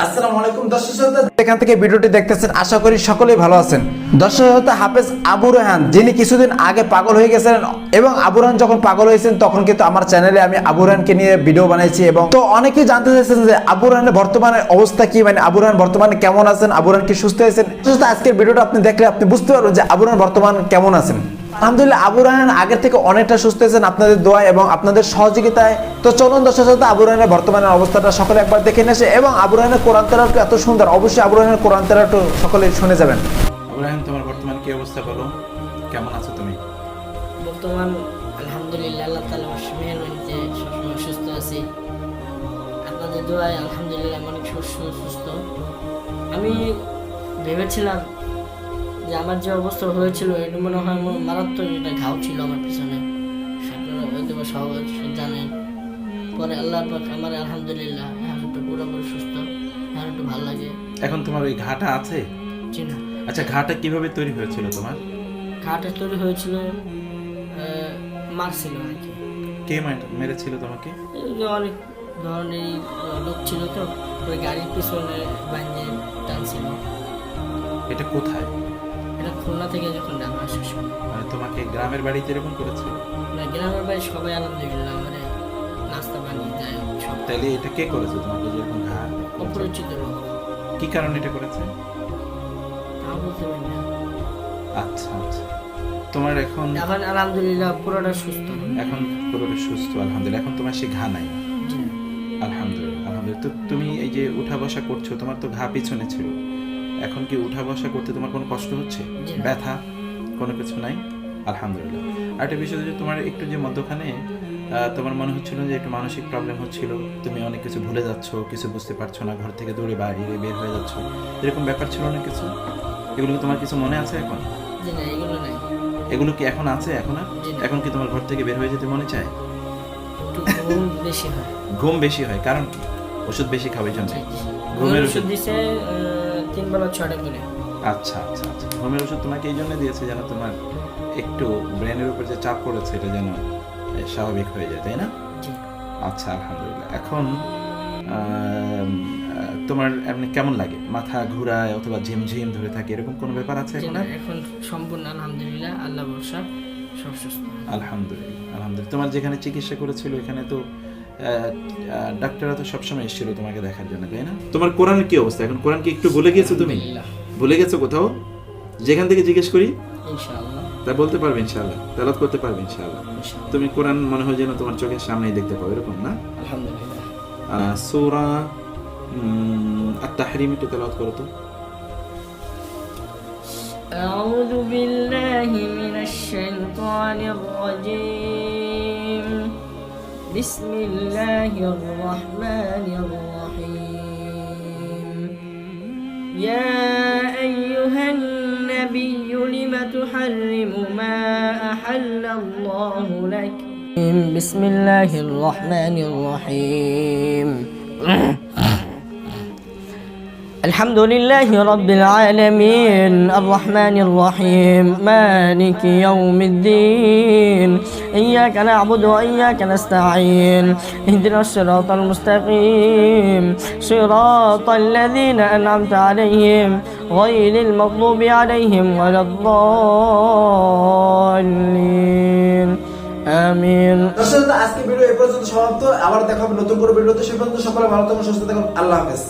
আসসালামু আলাইকুম দর্শক শ্রোতা, এখান থেকে ভিডিওটি দেখতেছেন, আশা করি সকলেই ভালো আছেন। দর্শক শ্রোতা, হাফেজ আবু রায়হান যিনি কিছুদিন আগে পাগল হয়ে গেছিলেন, এবং আবু রায়হান যখন পাগল হয়েছেন তখন কিন্তু আমার চ্যানেলে আমি আবু রায়হানকে নিয়ে ভিডিও বানাইছি, এবং তো অনেকেই জানতে চাইছেন যে আবু রায়হানের বর্তমানে অবস্থা কি, মানে আবু রায়হান বর্তমানে কেমন আছেন, আবু রায়হান কি সুস্থ হয়েছেন। আজকের ভিডিওটা আপনি দেখলে আপনি বুঝতে পারবেন যে আবু রায়হান বর্তমানে কেমন আছেন। আলহামদুলিল্লাহ, আবু রায়হান আগের থেকে অনেকটা সুস্থ হয়েছেন আপনাদের দোয়া এবং আপনাদের সহযোগিতায়। তো চলুন দর্শক শ্রোতা, আবু রায়হানের বর্তমানের অবস্থাটা সকলে একবার দেখে নিয়ে আসে, এবং আবু রায়হানের কোরআন তেলাওয়াত এত সুন্দর, অবশ্যই আবু রায়হানের কোরআন তেলাওয়াত সকলে শুনে যাবেন। আবু রায়হান, তোমার বর্তমান কি অবস্থা বলো, কেমন আছো তুমি? বর্তমান আলহামদুলিল্লাহ, আল্লাহ তাআলা মেহেরবানিতে সবসময় সুস্থ আছি। আপনাদের দোয়ায় আলহামদুলিল্লাহ অনেক সুস্থ। আমি ভেবেছিলাম যে আমার যে অবস্থা হয়েছিল এটা মনে হয় মারাত্মক একটা ঘাও ছিল আমার পিছনে, আপনারা হয়তো বা সবাই জানেন। পরে আল্লাহ পাক আমার আলহামদুলিল্লাহ এখন একটু পুরোপুরি সুস্থ, এখন একটু ভালো লাগে। এখন তোমার ওই ঘাটা আছে? জি না। আচ্ছা, ঘাটা কিভাবে তৈরি হয়েছিল তোমার? ঘাটা তৈরি হয়েছিল মারছিল আর কি। কে মেরেছিল তোমাকে? এই যে অনেক ধরনের লোক ছিল, তো ওই গাড়ির পিছনে বাঁধে টানছিল। এটা কোথায়? এটা খুলনা থেকে যখন ঢাকা আসার সময়। মানে তোমাকে গ্রামের বাড়িতে এরকম করেছিল? না, গ্রামের বাড়ি সবাই আলহামদুলিল্লাহ মানে নাস্তা বানিয়ে যায় সব। তাহলে এটা কে করেছে তোমাকে যেরকম ঘা? অপরিচিত লোক। কি কারণে এটা করেছে? তা বলতে পারি না। আচ্ছা আচ্ছা, তোমার এখন আলহামদুলিল্লাহ পুরোটা সুস্থ। এখন পুরোটা সুস্থ আলহামদুলিল্লাহ। এখন তোমার সে ঘা নাই? জি না। আলহামদুলিল্লাহ আলহামদুলিল্লাহ। তো তুমি এই যে উঠা বসা করছো, তোমার তো ঘা পিছনে ছিল, এখন কি উঠা বসা করতে তোমার কোনো কষ্ট হচ্ছে? জি না। ব্যথা কোনো কিছু নাই? আলহামদুলিল্লাহ। আরেকটা বিষয় যে তোমার একটু যে মধ্যখানে তোমার মনে হচ্ছিল যে একটু মানসিক প্রবলেম হচ্ছিল, তুমি অনেক কিছু ভুলে যাচ্ছ, কিছু বুঝতে পারছো না, ঘর থেকে দূরে বাইরে বের হয়ে যাচ্ছ, এরকম ব্যাপার ছিল না কিছু? এগুলো কি তোমার কিছু মনে আছে এখন? জি না, এগুলো নাই। এগুলো কি এখন আছে? এখন আর জি না। এখন কি তোমার ঘর থেকে বের হয়ে যেতে মনে চায়? একটু ঘুম বেশি হয়। ঘুম বেশি হয়, কারণ কি? ওষুধ বেশি খাওয়ার জন্য? জি, জি। ঘুমের ওষুধ দিছে 3 বেলা 6টা করে। আচ্ছা আচ্ছা আচ্ছা, ঘুমের ওষুধ তোমাকে এই জন্য দিয়েছে যেন তোমার একটু ব্রেনের উপর যে চাপ পড়েছে এটা যেন স্বাভাবিক হয়ে যায়, তাই না? জি। আচ্ছা আলহামদুলিল্লাহ। এখন তোমার এমনি কেমন লাগে? মাথা ঘুরায় অথবা ঝিমঝিম ধরে থাকে, এরকম কোনো ব্যাপার আছে জি এখন? না, এখন সম্পূর্ণ আলহামদুলিল্লাহ, আল্লাহ ভরসা, সব সুস্থ। আলহামদুলিল্লাহ আলহামদুলিল্লাহ। তোমার যেখানে চিকিৎসা করেছিল এখানে তো ডাক্তাররা তো সবসময় এসেছিল তোমাকে দেখার জন্য, তাই না? তোমার কোরআন কি অবস্থা এখন? কোরআন কি একটু ভুলে গিয়েছো তুমি? ভুলে গেছো কোথাও? যেখান থেকে জিজ্ঞেস করি ইনশাআল্লাহ তা বলতে পারবে ইনশাআল্লাহ, তেলাওয়াত করতে পারবে ইনশাআল্লাহ। তুমি কোরআন মনে হয় যেন তোমার চোখের সামনেই দেখতে পাও, এরকম না? আলহামদুলিল্লাহ। সূরা আত-তাহরীম একটু তেলাওয়াত করো তো। أعوذ بالله من الشيطان الرجيم. بسم الله الرحمن الرحيم. يا أيها النبي لم تحرم ما أحل الله لك. بسم الله الرحمن الرحيم. الحمد لله رب العالمين الرحمن الرحيم مالك يوم الدين إياك نعبد وإياك نستعين اهدنا الصراط المستقيم صراط الذين أنعمت عليهم غير المغضوب عليهم ولا الضالين آمين. দর্শক, আজকে ভিডিও এই পর্যন্ত সমাপ্ত। আবার দেখা হবে নতুন করে ভিডিওতে। সে পর্যন্ত সকলে ভালো থাকুন, সুস্থ থাকুন। আল্লাহ হাফেজ।